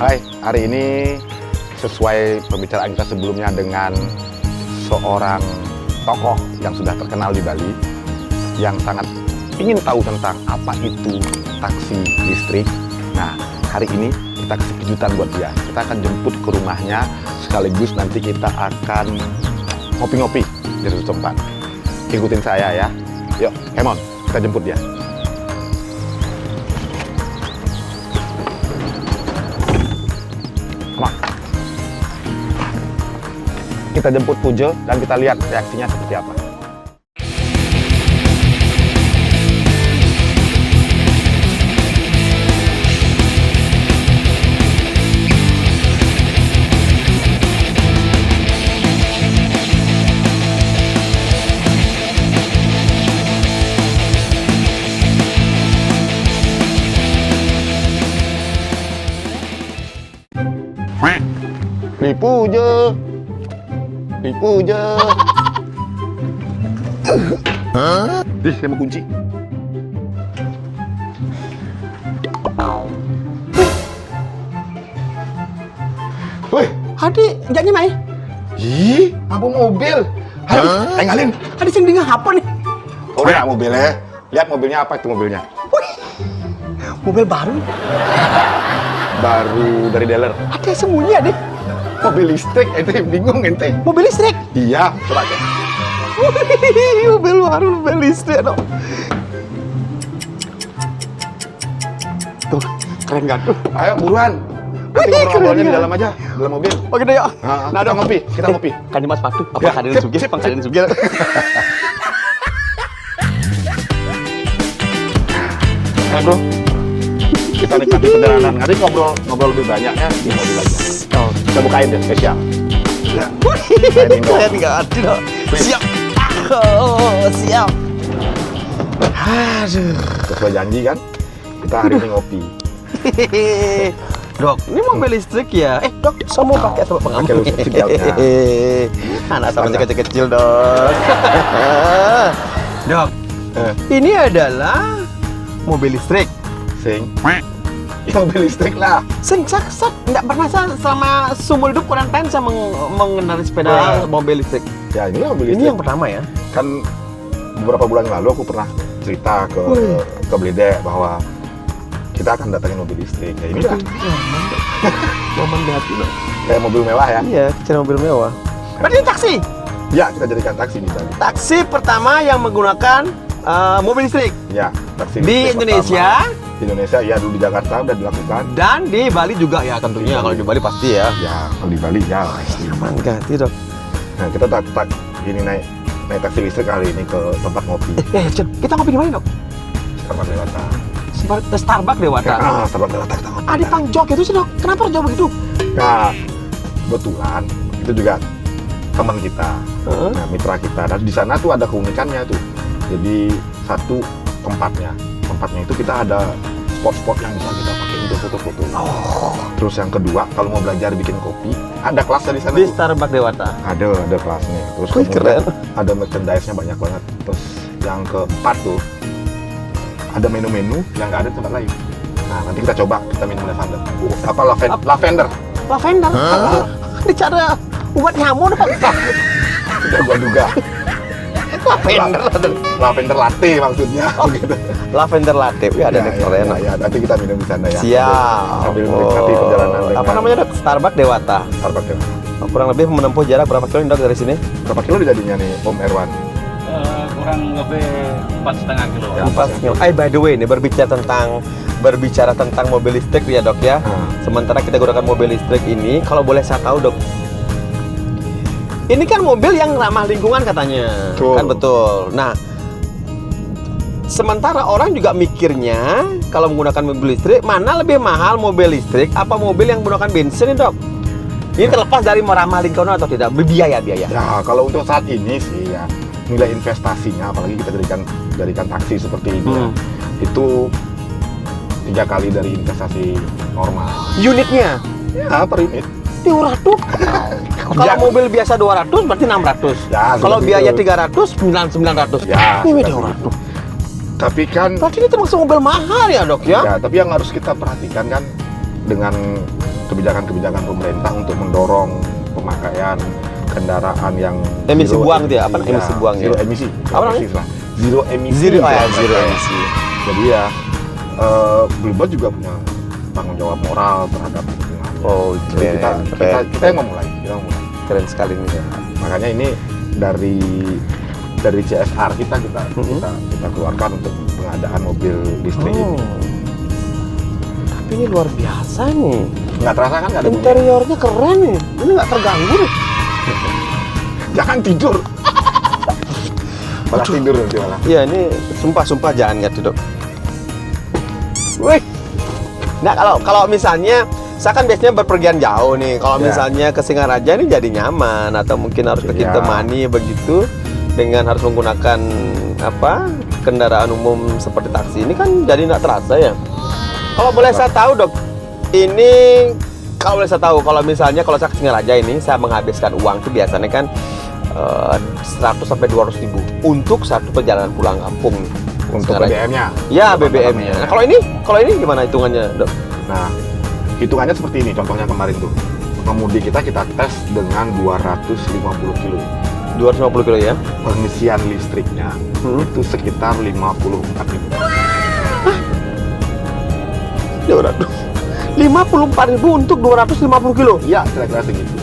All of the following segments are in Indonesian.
Hai, hari ini sesuai pembicaraan kita sebelumnya dengan seorang tokoh yang sudah terkenal di Bali yang sangat ingin tahu tentang apa itu taksi listrik. Nah, hari ini kita kasih kejutan buat dia. Kita akan jemput ke rumahnya, sekaligus nanti kita akan ngopi-ngopi di suatu tempat. Ikutin saya ya. Yuk, come on, kita jemput dia. Kita jemput Pujo dan kita lihat reaksinya seperti apa. Pujo. Ih, saya mau kunci. Woi, Hadi, jadi mai. ih, apa mobil? Ayo, tinggalin. Hadi sing dengan apa nih? Udah mobilnya. Lihat mobilnya, apa itu mobilnya? Wih, mobil baru. Baru dari dealer. Ada yang sembunyi deh. Mobil listrik, ente bingung ente. Mobil listrik. Iya, coba aja. Wih, mobil baru, mobil listrik dong. Tuh, keren gak tuh? Ayo buruan. Nanti ngobrol-ngobrolnya di dalam aja, dalam mobil. Oke deh, yuk. Nah, kita ngopi, kita ngopi. Kan mas sepatu. Apa Ya, kaden sip, sugih? sip, Pangkaden sip. sugih. Nah, bro, kita nikmati perjalanan. Nanti ngobrol lebih banyaknya di mobil aja. Oh, Kita bukain deh spesial. Ya. keren gak Hadi dong. Siap. Oh, siap. Aduh. Sesuai janji kan, kita hari ini ngopi. Dok, ini mobil listrik ya? Dok, saya mau pakai sabuk pengaman. Pakai listrik sinyalnya. Anak sama kecil-kecil, Dok. Dok, ini adalah mobil listrik. Sing. Ya, mobil listrik lah. Sing sak, nggak pernah saya selama seumur hidup kurang saya mengendarai sepeda mobil listrik. Ya, ini mobil listrik. Ini yang pertama ya? Kan beberapa bulan yang lalu aku pernah cerita ke Bledek bahwa kita akan datangin mobil listrik. Ya, ini lah. Momen di hati, Dok. Kayak mobil mewah ya. Iya, kecil mobil mewah. Berarti ini taksi? Ya, kita jadikan taksi misalnya. Taksi pertama yang menggunakan mobil listrik. Ya, taksi Di listrik Indonesia pertama. Di Indonesia, ya dulu di Jakarta udah dilakukan. dan di Bali juga ya tentunya. Kalau di Bali pasti ya. Ya, kalau di Bali ya. Aman ganti, Dok. Nah, kita tak ini naik taksi listrik kali ini ke tempat ngopi. Cek, kita ngopi di mana, Dok? Starbucks Dewata. Starbucks Dewata. Ah, Starbucks Dewata kita ngopi. Di Pangjok itu sih, Dok. Kenapa harus jauh begitu? Nah, kebetulan itu juga teman kita, nah, mitra kita. Dan di sana tuh ada keunikannya tuh. Jadi satu tempatnya itu kita ada spot-spot yang bisa kita pakai untuk foto-foto. Terus yang kedua, kalau mau belajar bikin kopi, ada kelasnya di sana. Di tuh. Starbucks Dewata. Ada kelasnya. Terus Wih, kemudian keren. ada merchandise-nya banyak banget. Terus yang keempat tuh ada menu-menu yang nggak ada di tempat lain. Nah, nanti kita coba kita minum lavender. Lavender. Lavender. Ini cara buat nyamuk, Dok. Sudah gua duga. Lavender. Lavender latte maksudnya. Gitu. Lavender latte. Wih, ada nih keren. ya, nanti kita minum di sana ya. Siap. Sambil menikmati perjalanan dengan Apa namanya, Dok? Starbucks Dewata. Starbucks ya. Kurang lebih menempuh jarak berapa kilo, Dok, dari sini? Berapa kilo jadinya nih, Om Erwan? Kurang lebih 4,5 kilo. Ya. 4 kilo. By the way, ini berbicara tentang mobil listrik ya, Dok ya. Sementara kita gunakan mobil listrik ini, kalau boleh saya tahu, Dok, ini kan mobil yang ramah lingkungan katanya. Betul. Kan betul. Nah, sementara orang juga mikirnya kalau menggunakan mobil listrik, mana lebih mahal mobil listrik apa mobil yang menggunakan bensin nih, Dok? Ini terlepas dari ramah lingkungan atau tidak, biaya. Ya, kalau untuk saat ini sih ya, nilai investasinya, apalagi kita jadikan taksi seperti ini ya, itu 3 kali dari investasi normal. Unitnya Ya, per unit. murah tuh. Kalau mobil biasa 200 berarti 600. Ya, Kalau seperti biaya itu. 300 900. Ya, Ini seperti 200. Tapi kan Berarti ini termasuk mobil mahal ya, Dok ya? ya, tapi yang harus kita perhatikan kan dengan kebijakan-kebijakan pemerintah untuk mendorong pemakaian kendaraan yang Emisi zero buang dia, apa emisi. emisi buang ya? Zero emisi. Apa namanya? Persis lah. Zero emisi. Zero, oh ya, kalau zero mereka. emisi. Jadi ya Bluebird juga punya tanggung jawab moral terhadap lingkungan. Oh, Jadi kita keren. yang memulai, Keren sekali nih ya. Makanya ini dari CSR kita keluarkan untuk pengadaan mobil listrik ini. Tapi ini luar biasa nih. Nggak terasa kan nggak ada bunyi? Interiornya keren nih. Ini nggak terganggu nih. Jangan tidur. Malah tidur nanti malah. Iya, ini sumpah jangan nggak duduk. Wih. Nah, kalau misalnya saya kan biasanya berpergian jauh nih. Kalau Ya. misalnya ke Singaraja ini jadi nyaman atau mungkin harus Ya. ditemani begitu dengan harus menggunakan kendaraan umum seperti taksi ini kan jadi nggak terasa ya. Kalau boleh saya tahu dok, ini kalau boleh saya tahu kalau misalnya kalau saya ke Singaraja ini saya menghabiskan uang itu biasanya kan 100 sampai 200 ribu untuk satu perjalanan pulang kampung nih. Untuk Singaraja. BBM-nya. Ya BBM-nya. Nah, kalau ini gimana hitungannya dok? Nah, hitungannya seperti ini. Contohnya kemarin tuh. Pengemudi kita tes dengan 250 kilo. 250 kilo ya? Pengisian listriknya itu sekitar 54 ribu. 54 ribu untuk 250 kilo? Iya, kira-kira segitu.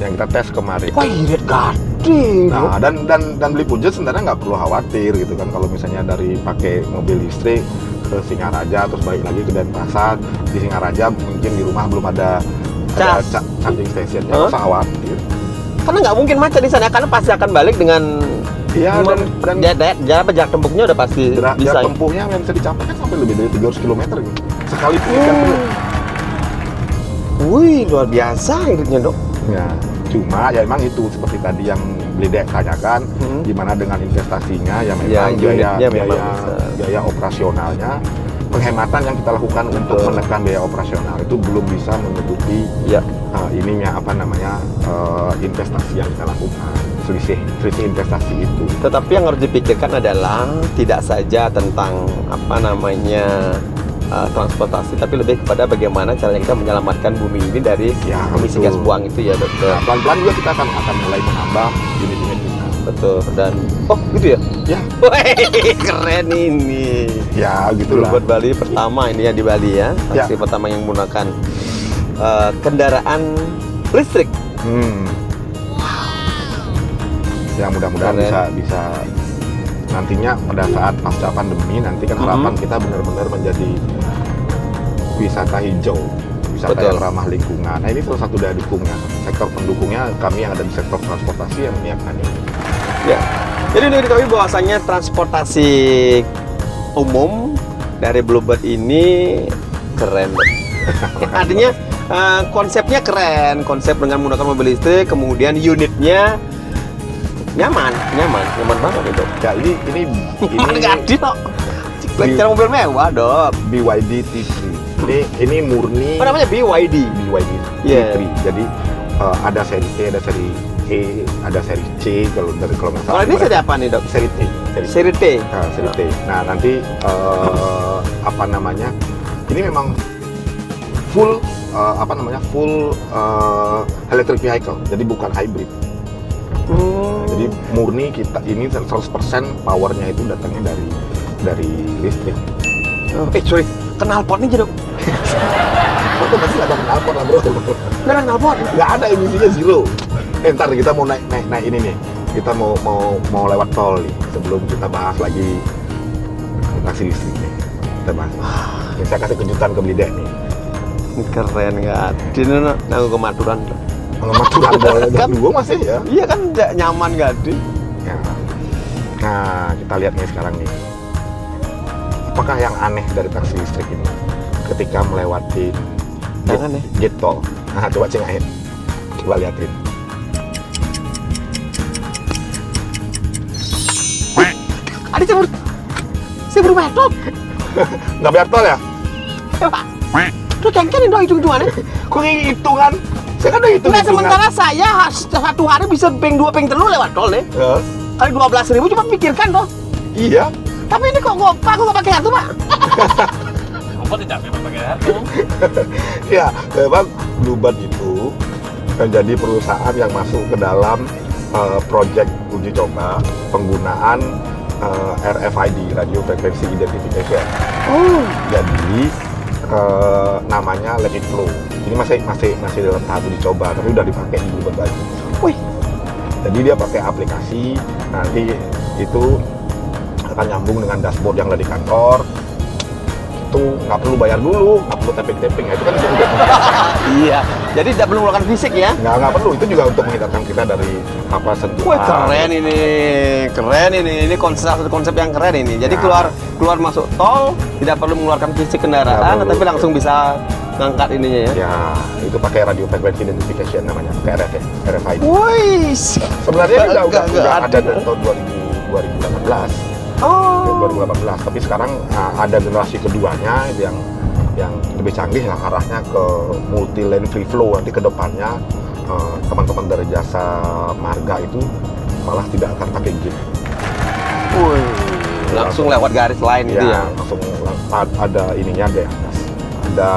Yang kita tes kemarin. Wah, irit gede. Nah, dan beli Peugeot sebenarnya nggak perlu khawatir gitu kan kalau misalnya dari pakai mobil listrik ke Singaraja terus balik lagi ke Denpasar. Di Singaraja mungkin di rumah belum ada charging station, nggak usah khawatir. Karena nggak mungkin macet di sana karena pasti akan balik dengan Iya, dan jarak tempuhnya udah pasti jarak bisa. tempuhnya yang bisa dicapai kan sampai lebih dari 300 km gitu. Sekali pengisian penuh. Wih, luar biasa iritnya dok. Ya, cuma ya memang itu seperti tadi yang Bledek tanyakan, gimana dengan investasinya ya memang unitnya memang biaya operasionalnya, penghematan yang kita lakukan untuk menekan biaya operasional itu belum bisa menutupi investasi yang kita lakukan, selisih investasi itu. Tetapi yang harus dipikirkan adalah tidak saja tentang transportasi, tapi lebih kepada bagaimana caranya kita menyelamatkan bumi ini dari emisi gas buang itu ya dokter. Nah, pelan-pelan juga kita akan mulai menambah unit-unit kita. Betul. Dan gitu ya? Ya, Wih, keren ini. ya gitulah. Bluebird Bali pertama ini ya di Bali ya. Taksi pertama yang menggunakan kendaraan listrik. Ya mudah-mudahan bisa nantinya pada saat pasca pandemi nanti kan harapan kita benar-benar menjadi wisata hijau, wisata yang ramah lingkungan. Nah ini salah satu dari dukungnya, sektor pendukungnya kami yang ada di sektor transportasi yang menyiapkan ini. Ya, jadi ini diketahui bahwasanya transportasi umum dari Bluebird ini keren. Artinya konsepnya keren, konsep dengan menggunakan mobil listrik, kemudian unitnya nyaman banget itu. Ya ini Gadi kok. Lecet mobil mewah dok. BYD T3. Ini murni. Apa namanya BYD? BYD Yeah. T3. Jadi ada seri T, ada seri E, ada seri C kalau nggak salah. Kalau ini seri apa nih dok? Seri T. Seri T. Seri T. Nah nanti ini memang full full electric vehicle. Jadi bukan hybrid. Jadi murni kita ini 100% powernya itu datangnya dari listrik. Sorry, knalpotnya aja dok. Itu pasti ada knalpot lah bro. Nggak ada knalpot. Nggak ada, emisinya zero. Ntar kita mau naik ini nih. Kita mau lewat tol nih. Sebelum kita bahas lagi taksi listrik nih. Kita bahas. Ini saya kasih kejutan ke Bledek nih. Ini keren nggak? Ini nanggung kematuran. Maturan kan gue masih ya. Iya kan nyaman Gadi. Ya. Nah, kita lihat nih sekarang nih. Apakah yang aneh dari taksi listrik ini ketika melewati gate tol? Nah, coba cengahin. Coba liatin. Ada saya baru metot. Nggak bayar tol ya? Pak. Tuh cengkerin dong hitung-hitungannya. Kok hitungan? Saya kan udah hitung. Nah, sementara saya satu hari bisa ping 2 ping 3 lewat tol nih. Ya. Kali 12.000 cuma pikirkan toh. Iya. Tapi ini kok nggak pakai kartu pak? Apa tidak memang pakai kartu? Ya, memang Bluebird itu menjadi perusahaan yang masuk ke dalam proyek uji coba penggunaan RFID, Radio Frequency Identification. Oh. Jadi namanya Let It Flow. Ini masih dalam tahap uji coba, tapi udah dipakai di Bluebird lagi. Wih. Jadi dia pakai aplikasi, nanti itu akan nyambung dengan dashboard yang ada di kantor. Itu nggak perlu bayar dulu, nggak perlu tapping-tapping ya, itu kan udah Iya. Jadi tidak perlu melakukan fisik ya. nggak perlu, itu juga untuk menghindarkan kita dari apa sentuhan. Wah, keren ini. Ini konsep yang keren ini. Jadi Ya. keluar masuk tol tidak perlu mengeluarkan fisik kendaraan, Nggak perlu. tapi langsung bisa ngangkat ininya ya. Ya, itu pakai radio frequency identification namanya, pakai RFID. Wih. Sebenarnya udah Nggak ada dari tahun 2018. Oh. 2018, tapi sekarang ada generasi keduanya yang lebih canggih lah, arahnya ke multi lane free flow. Nanti ke depannya teman-teman dari jasa marga itu malah tidak akan pakai gate. Wih. Langsung lewat garis lain gitu ya. Langsung ada ininya ada ada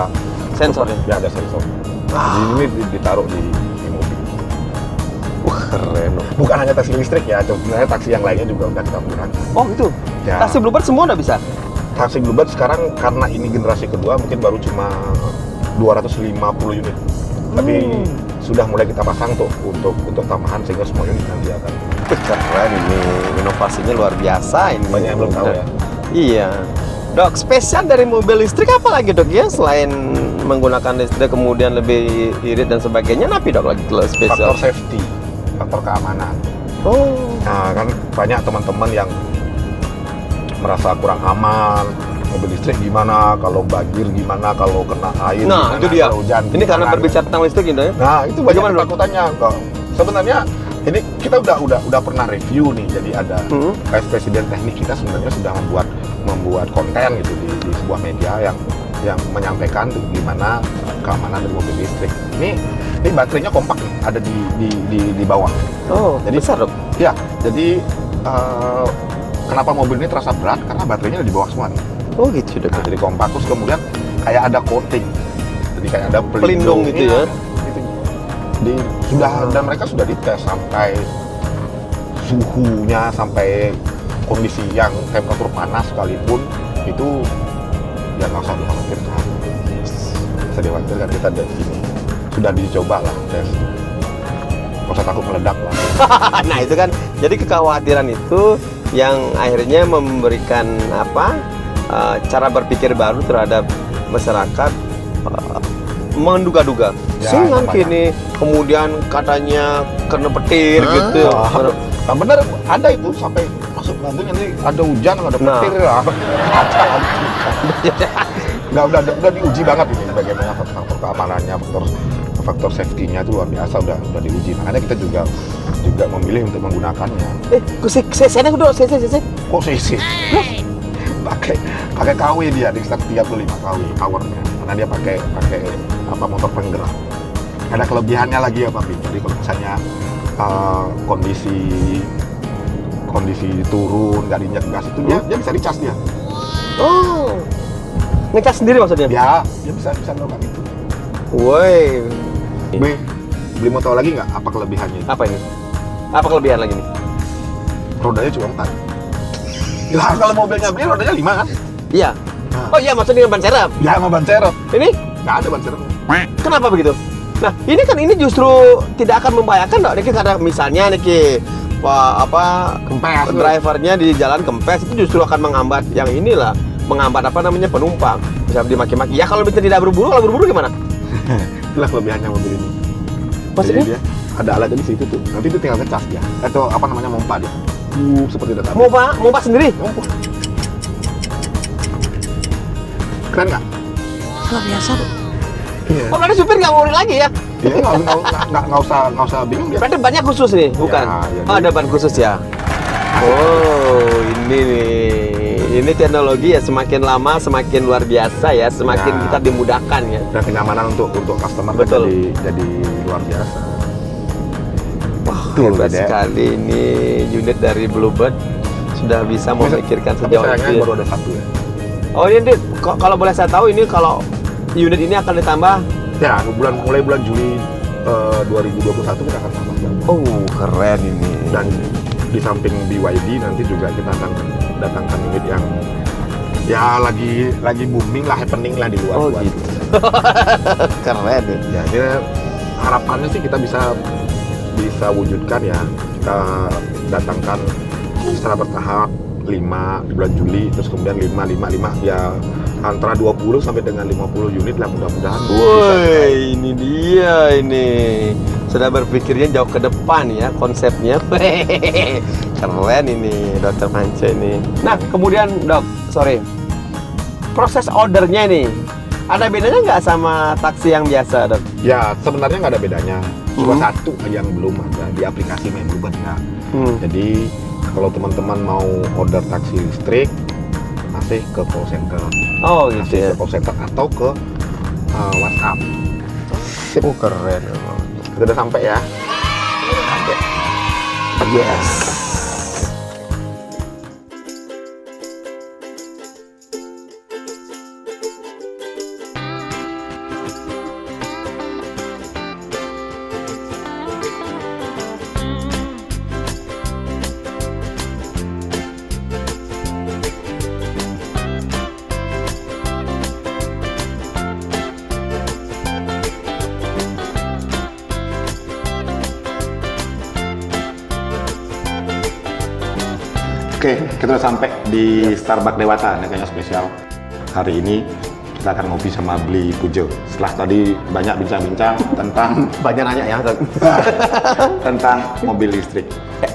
Sensor ya. ya ada sensor. Jadi ini ditaruh di mobil. Wah, keren. Bukan hanya taksi listrik ya, sebenarnya taksi yang lainnya juga udah kita gunakan. Oh, gitu. Ya. Taksi Bluebird semua udah bisa. Taksi Bluebird sekarang karena ini generasi kedua mungkin baru cuma 250 unit. Tapi sudah mulai kita pasang untuk tambahan sehingga semua unit nanti akan Keren ini. Inovasinya luar biasa ini. banyak yang belum tahu ya. Iya. Dok, spesial dari mobil listrik apa lagi dok ya? Selain menggunakan listrik kemudian lebih irit dan sebagainya, apa dok lagi kalau spesial? Faktor safety, faktor keamanan. Oh. Nah kan banyak teman-teman yang merasa kurang aman. Mobil listrik gimana, kalau banjir gimana, kalau kena air Nah, gimana, itu dia. kalau hujan Ini karena gimana. berbicara tentang listrik gitu ya? Nah itu banyak Bagaimana, Dok? ketakutannya kok. Sebenarnya ini kita udah pernah review nih, jadi ada Vice President teknik kita sebenarnya sudah membuat konten gitu di sebuah media yang menyampaikan gimana keamanan dari mobil listrik. Ini baterainya kompak nih, ada di bawah. Oh, Jadi besar dok? Ya, jadi kenapa mobil ini terasa berat? Karena baterainya ada di bawah semua nih. Oh gitu dok. Nah, jadi kompak, terus kemudian kayak ada coating, jadi kayak ada Pelindung gitu ya? Gitu. Dan mereka sudah dites sampai suhunya, sampai kondisi yang temperatur panas sekalipun itu ya nggak usah dikhawatirkan. Bisa dikhawatirkan, kita dari sini sudah dicoba lah tes. Nggak usah takut meledak lah. Nah itu kan, jadi kekhawatiran itu yang akhirnya memberikan apa? Cara berpikir baru terhadap masyarakat, menduga-duga. Ya, Singan banyak. kini kemudian katanya kena petir gitu. Nah, bener ada itu sampai masuk mobil nanti ada hujan, ada Nah. petir lah. Nggak udah diuji banget ini bagaimana faktor keamanannya, faktor safety-nya itu luar biasa, udah diuji. Makanya kita juga memilih untuk menggunakannya. Saya dulu, saya. Kok sisi? Pakai KW dia di sekitar 35 KW powernya. Karena dia pakai apa motor penggerak. Ada kelebihannya lagi ya Pak. Jadi kalau misalnya kondisi turun, nggak diinjak gas itu dia bisa dicas dia. Oh, ngecas sendiri maksudnya? Ya, dia bisa melakukan itu. Woi, Beli mau tahu lagi nggak apa kelebihannya? apa ini? Apa kelebihan lagi nih? Rodanya cuma 4. Lah kalau mobilnya beli rodanya 5 kan? Iya. Nah. Oh iya, maksudnya ban serep. Ya sama ban serep. Ini Nggak ada ban serepnya. kenapa begitu? Nah, ini justru tidak akan membahayakan dok. Niki karena misalnya niki Kempes. drivernya di jalan kempes itu justru akan menghambat yang inilah, menghambat penumpang. Bisa dimaki-maki. Ya kalau misalnya tidak kalau buru-buru gimana? Itulah kelebihannya mobil ini. Maksudnya? Jadi dia ada alatnya di situ tuh. Nanti itu tinggal ngecas dia. Atau mompa dia. Seperti itu tadi. Mau pak sendiri? Mompa. Keren nggak? Luar biasa dok. Iya. Oh, berarti supir nggak nguri lagi ya? Iya, nggak usah bingung dia. Berarti bannya khusus nih, bukan? ya, Oh, ada ban khusus ya? Oh, ini nih. Ini teknologi ya semakin lama semakin luar biasa ya, semakin Ya. kita dimudahkan ya. Dan kenyamanan untuk customer kan Betul. jadi luar biasa. Wah, Betul, hebat Dek. sekali ini unit dari Bluebird sudah bisa memikirkan Tapi sejauh sayangnya itu. Ya. baru ada satu ya. Oh ini kalau boleh saya tahu ini kalau unit ini akan ditambah. Ya, mulai bulan Juli 2021 kita akan tambah jam. Oh keren ini. Dan di samping BYD nanti juga kita akan datangkan unit yang ya lagi booming lah, happening lah di luar. Oh gitu. Keren ya. Ya, ini harapannya sih kita bisa wujudkan ya. Kita datangkan secara bertahap 5 di bulan Juli, terus kemudian 5 ya antara 20 sampai dengan 50 unit lah mudah-mudahan. Woi, ini dia ini. Sudah berpikirnya jauh ke depan ya konsepnya. Keren ini Dokter Manca ini. Nah, kemudian Dok, proses ordernya nih, ada bedanya nggak sama taksi yang biasa, Dok? Ya, sebenarnya nggak ada bedanya. Cuma satu yang belum ada di aplikasi Bluebird ya. Jadi kalau teman-teman mau order taksi listrik, masih ke call center. Oh gitu Masih ya. ke call center atau ke WhatsApp. Oh keren emang. Kita udah sampai ya. Sampai. Yes. Oke, kita udah sampai di Starbucks Dewata, kayaknya spesial. Hari ini kita akan ngopi sama Bli Pujo. Setelah tadi banyak bincang-bincang tentang Banyak nanya ya, Dok. tentang mobil listrik.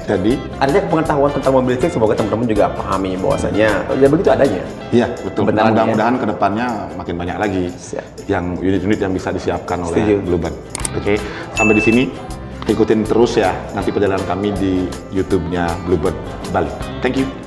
Jadi, Adanya pengetahuan tentang mobil listrik, semoga teman-teman juga pahami bahwasanya ya begitu adanya. iya betul. Kebenaran Mudah-mudahan kedepannya makin banyak lagi Siap. yang unit-unit yang bisa disiapkan oleh Setuju. Bluebird. Oke, sampai di sini. Ikutin terus ya nanti perjalanan kami di YouTube-nya Bluebird Bali. Thank you.